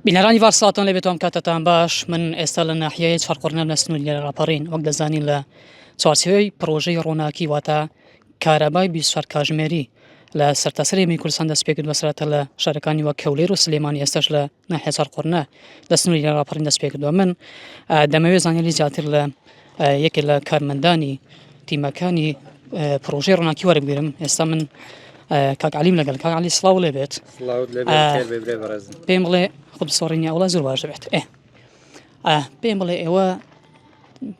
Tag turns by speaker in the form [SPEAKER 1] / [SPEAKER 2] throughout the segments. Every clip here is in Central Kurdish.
[SPEAKER 1] بینەرانی ڤارسڵاتان لێ بێتەوەم کاتتان باش. من ئێستا لە ناحیەیە چارقڕنە لە سنووری لێرە ڕاپەڕین وەک دەزانین لە چوارچێوەی پرۆژەی ڕۆناکی واتە کارەبای 24 کاتژمێری لە سەرتاسەر هێمنی کوردستان دەست پێ کرد بەسەرەتا لە شارەکانی وەک کەولێر و سلێمانی، ئێستاش لە ناحیە چارقڕنە لە سنووری لێرە ڕاپەڕین دەست پێ کردووە. من دەمەوێت زانیاری زیاتر لە یەکێک لە کارمەندانی تیمەکانی پرۆژەی ڕۆناکی وەربگرم. ئێستا من کاک عەلیم لەگەڵ کاک عەلی سڵاو لێ بێت. پێم بڵێ خۆ بسۆڕینی ئەوڵا زۆر باش دەبێت. پێم بڵێ ئێوە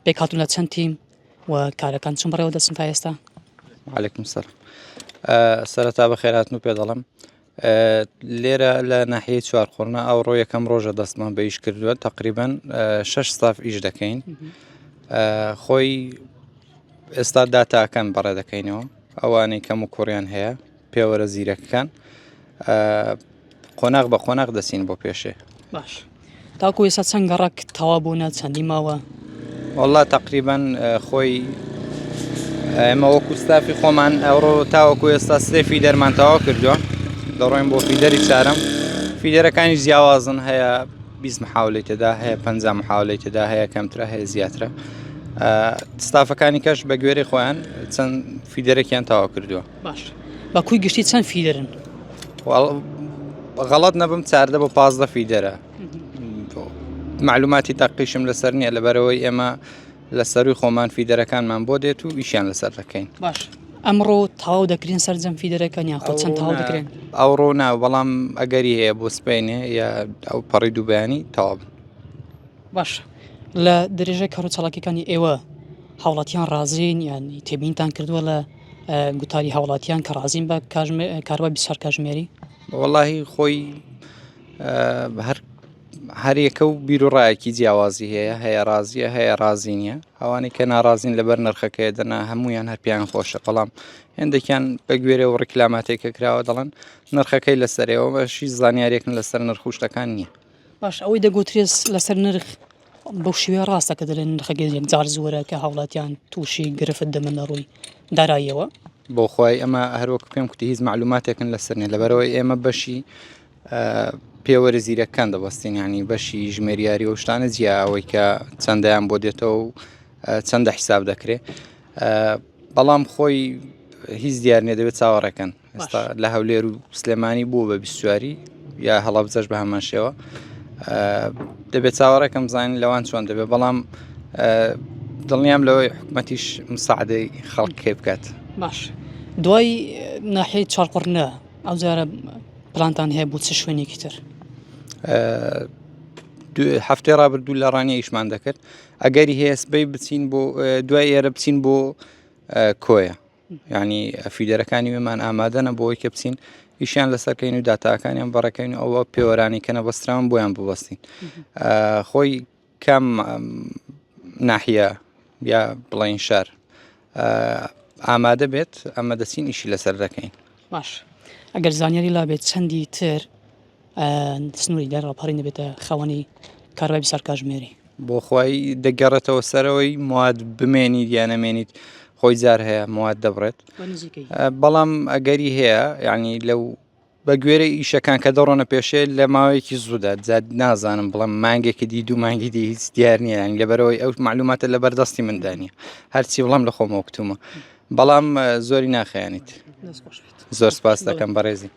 [SPEAKER 1] پێکهاتوون لە چەند تیم و کارەکان چۆن بەڕێوە دەچن تا ئێستا؟
[SPEAKER 2] عەلەیکوم سەلام. سەرەتا بەخێر هاتنو پێ دەڵێم. لێرە لە ناحیەی چوارقڕنە ئەوڕۆ یەکەم ڕۆژە دەستمان بە ئیش کردووە، تەقریبەن 6 ستاف ئیش دەکەین. خۆی ئێستا داتاکان بەڕێ دەکەینەوە، ئەوانەی کەم و کوڕیان هەیە پێوەرە زیرەکەکان قۆناغ بە قۆناغ دەچین بۆ پێشێ.
[SPEAKER 1] باش، تاکو ئێستا چەند گەڕەک تەوا بوونە چەندی ماوە؟
[SPEAKER 2] وەڵڵا تەقریبەن خۆی ئێمە وەکو ستافی خۆمان ئەوڕۆ تاوەکو ئێستا سێ فیدەرمان تەواو کردووە، دەڕۆین بۆ فیدەری چارەم. فیدەرەکانی جیاوازن، هەیە 20 محاولەی تێدا، هەیە 50 محاولەی تێدا، هەیە کەمترە، هەیە زیاترە. ستافەکانی کەش بە گوێرەی خۆیان چەند فیدەرێکیان تەواو کردووە.
[SPEAKER 1] باش، بە کوی گشتی چەند فیدەرن؟
[SPEAKER 2] غەڵەت نەبم 14 بۆ 15 فیدەرە. معلوماتی تەقیشم لەسەر نییە لەبەرەوەی ئێمە لە سەروی خۆمان فیدەرەکانمان بۆ دێت و ئیشیان لەسەر دەکەین.
[SPEAKER 1] باش، ئەمڕۆ تەواو دەکرێن سەرجەم فیدەرەکان یان خۆ چەند تەواو دەکرێن؟
[SPEAKER 2] ئەوڕۆ ناو، بەڵام ئەگەری هەیە بۆ سپینێ یا ئەو پەڕی دووبیانی تەواو بن.
[SPEAKER 1] باش، لە درێژەی کار و چالاکیەکانی ئێوە هاوڵاتیان ڕازین یان تێبینتان کردووە لە گوتاری هاوڵاتیان کە ڕازین بە کارەبای 24 کاتژمێری؟
[SPEAKER 2] وەڵڵاهی خۆی هەر یەکە و بیرروڕایەکی جیاوازی هەیە ڕازیە، هەیە ڕازی نییە. ئەوانەی کە ناڕازین لەبەر نرخەکەی دەنا هەمویان هەر پیان خۆشە، بەڵام هێندێکیان بە گوێرە و ڕیکلاماتێکە کراوە دەڵێن نرخەکەی لەسەرەوە، بەشی زانیاریەکن لەسەر نرخوشتەکان نییە.
[SPEAKER 1] باش، ئەوەی دەگوترێت لەسەر نرخ بەو شێوەیە ڕاستە کە دەڵێن نرخەکەی یەکجار زۆرە کە هاوڵاتیان تووشی گرفت دەمەنە ڕووی داراییەوە.
[SPEAKER 2] بۆ خۆی ئەمە هەروەک پێم کوتی هیچ معلوماتێکن لەسەر نیە، لەبەرەوەی ئێمە بەشی پێوەرە زیرەکان دەبەستین، ینی بەشی ژمێریاری و شتانە جیا ئەوەی کە چەندەیان بۆ دێتەوە و چەندە حیساب دەکرێت. بەڵام خۆی هیچ دیار نیە، دەبێت چاوەڕێکەن. ئێستا لە هەولێر و سلێمانی بوو بە 24 یا هەڵەبجەش بە هەمان شێوە، دەبێت چاوەڕێکم بزانین لەوان چۆن دەبێت. بەڵام دڵنیام لەوەی حکومەتیش مساعدەی خەڵکێ بکات.
[SPEAKER 1] باش، دوای ناحیەی چارقڕنە ئەو جارە پلانتان هەیە بۆ چ شوێنێکی تر؟
[SPEAKER 2] هەفتەی ڕابردوو لە ڕانیە ئیشمان دەکرد، ئەگەری هەیە سبەی بچین بۆ دوای ئێرە بچین بۆ کۆیە، ینی فیدەرەکانی وێمان ئامادەنە بۆەوەی کە بچین ئیشیان لەسەرکەین و داتاکانیان بەڕەکەین و ئەوە پێوەرانی کە نەبەستراون بۆیان ببەستین. خۆی کام ناحیە یا بڵین شار ئامادە بێت، ئەمە دەچین ئیشی لەسەر دەکەین.
[SPEAKER 1] باش، ئەگەر زانیاری لا بێت چەندی تر سنووری لێرە ڕاپەڕین دەبێتە خاوەنی کارەبای 24 کاتژمێری؟
[SPEAKER 2] بۆ خۆی دەگەڕێتەوە سەرەوەی مواد بمێنیت یان نەمێنیت، خۆی جار هەیە مواد دەبڕێت، بەڵام ئەگەری هەیە ینی لەو بە گوێرە ئیشەکان کە دەڕۆنە پێشێ لە ماوەیەکی زوودا زاد نازانم بڵم مانگێکی دی دوو مانگی دی هیچ دیار نییە، ینی لەبەرەوەی ئەو معلوماتە لە بەردەستی مندانە، هەرچی بڵام لە خۆمەوە کتومە، بەڵام زۆری ناخەیانیت. زۆر سپاس دەکەم بەڕێزی.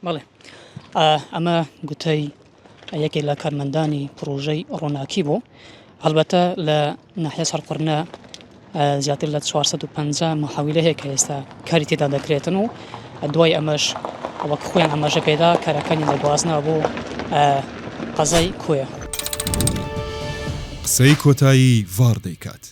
[SPEAKER 1] بەڵێ، ئەمە گوتەی یەکێک لە کارمەندانی پرۆژەی ڕۆناکی بوو. هەڵبەتە لە ناحیە چارقڕنە زیاتر لە 450 محاویلە هەیە کە ئێستا کاری تێدا دەکرێتن و دوای ئەمەش وەک خۆیان ئەمەژە پێدا کارەکانی دەگوازنەوە بۆ قەزای کۆیە.
[SPEAKER 3] قسەی کۆتایی ڤار دەیکات.